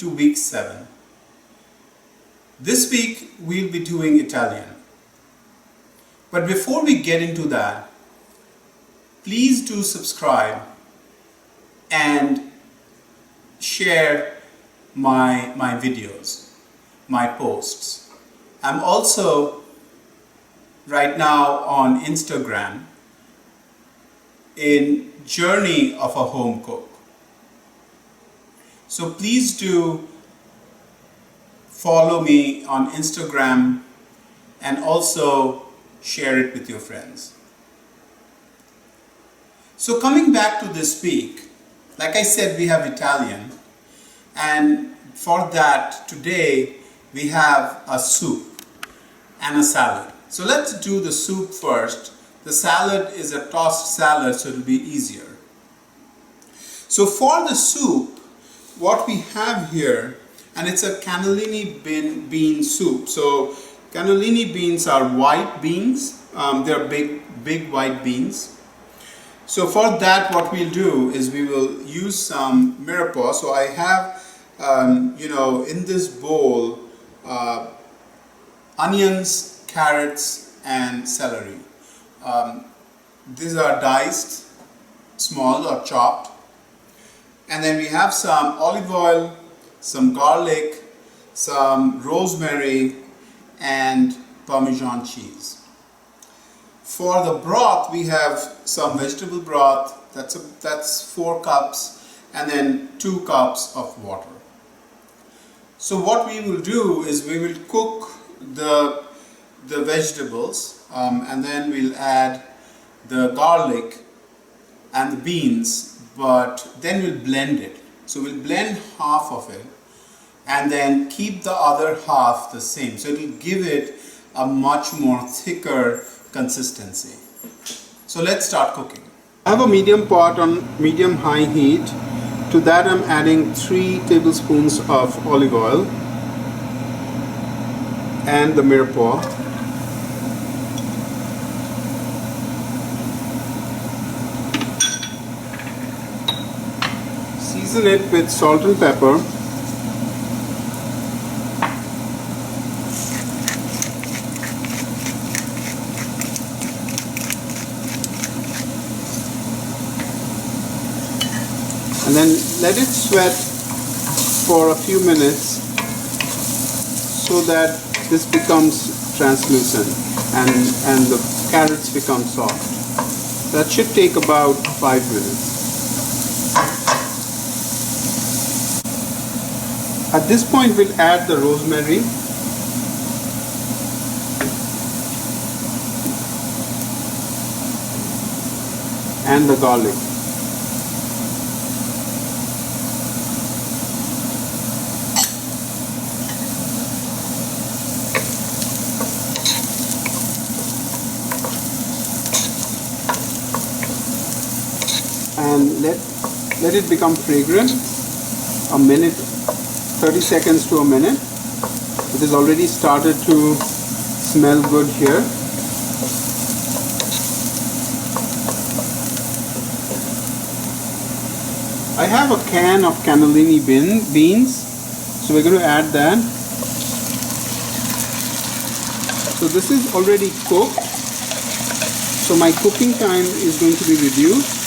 to week 7. This week we'll be doing Italian. But before we get into that, please do subscribe and share my videos, my posts. I'm also right now on Instagram in Journey of a Home Cook. So please do follow me on Instagram and also share it with your friends. So coming back to this week, like I said, we have Italian, and for that today we have a soup and a salad. So let's do the soup first. The salad is a tossed salad, so it'll be easier. So for the soup, what we have here, and it's a cannellini bean soup. So cannellini beans are white beans. They're big white beans. So for that, what we'll do is we will use some mirepoix. So I have, in this bowl, onions, carrots, and celery. These are diced, small or chopped. And then we have some olive oil, some garlic, some rosemary, and Parmesan cheese. For the broth, we have some vegetable broth, that's 4 cups, and then 2 cups of water. So what we will do is we will cook the vegetables, and then we'll add the garlic and the beans, but then we'll blend it. So we'll blend half of it and then keep the other half the same. So it will give it a much more thicker consistency. So let's start cooking. I have a medium pot on medium-high heat. To that I'm adding 3 tablespoons of olive oil and the mirepoix. Season it with salt and pepper. And then let it sweat for a few minutes so that this becomes translucent and the carrots become soft. That should take about 5 minutes. At this point we'll add the rosemary and the garlic. And let it become fragrant, a minute, 30 seconds to a minute. It has already started to smell good here. I have a can of cannellini beans, so we're going to add that. So this is already cooked, so my cooking time is going to be reduced.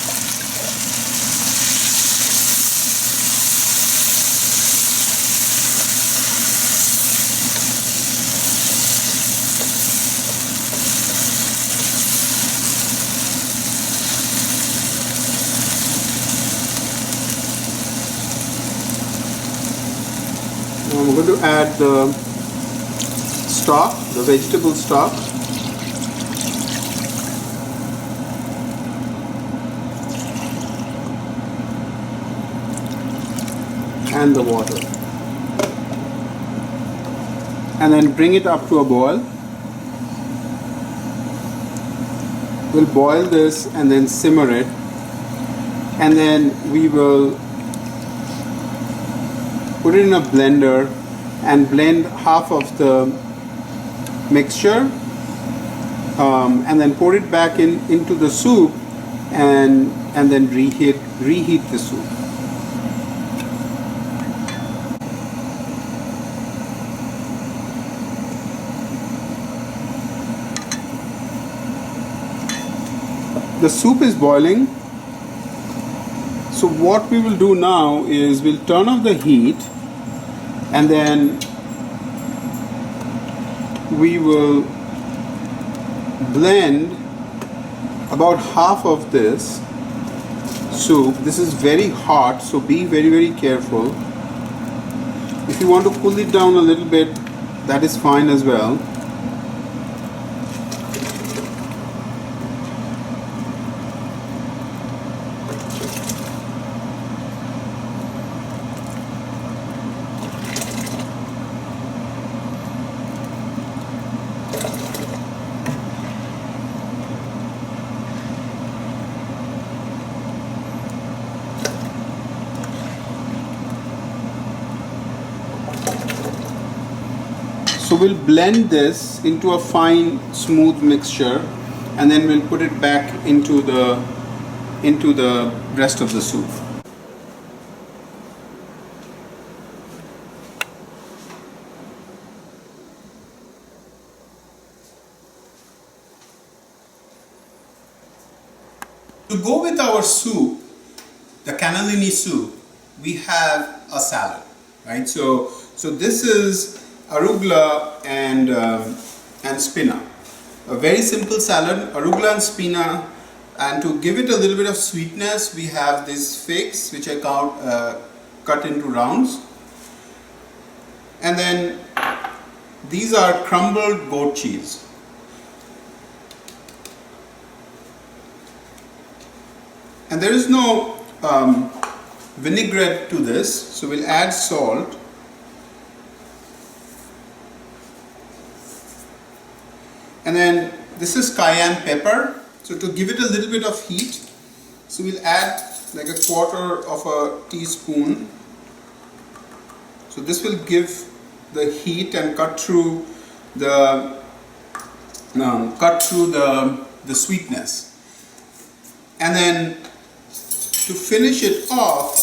I'm going to add the stock, the vegetable stock. And the water. And then bring it up to a boil. We'll boil this and then simmer it. And then we will put it in a blender and blend half of the mixture, and then pour it back into the soup and then reheat the soup. the soup is boiling. So what we will do now is we'll turn off the heat, and then we will blend about half of this soup. This is very hot, so be very careful. If you want to cool it down a little bit, that is fine as well. So we'll blend this into a fine, smooth mixture, and then we'll put it back into the rest of the soup. To go with our soup, the cannellini soup, we have a salad, right? So this is arugula and spina. A very simple salad, arugula and spina, and to give it a little bit of sweetness, we have these figs which I cut into rounds, and then these are crumbled goat cheese. And there is no vinaigrette to this, so we'll add salt. And then this is cayenne pepper, so to give it a little bit of heat, so we'll add like 1/4 of a teaspoon. So this will give the heat and cut through the sweetness. And then to finish it off,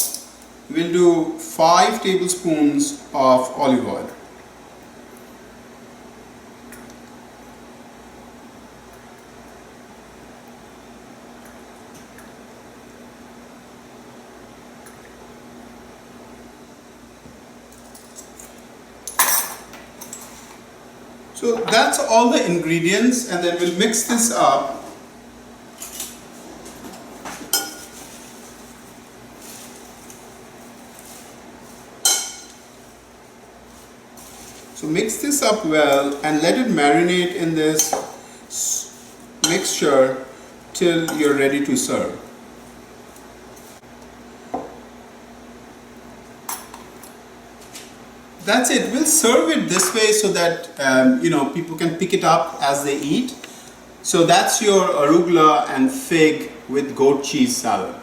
we'll do 5 tablespoons of olive oil. So that's all the ingredients, and then we'll mix this up. So mix this up well and let it marinate in this mixture till you're ready to serve. That's it. We'll serve it this way so that people can pick it up as they eat. So that's your arugula and fig with goat cheese salad.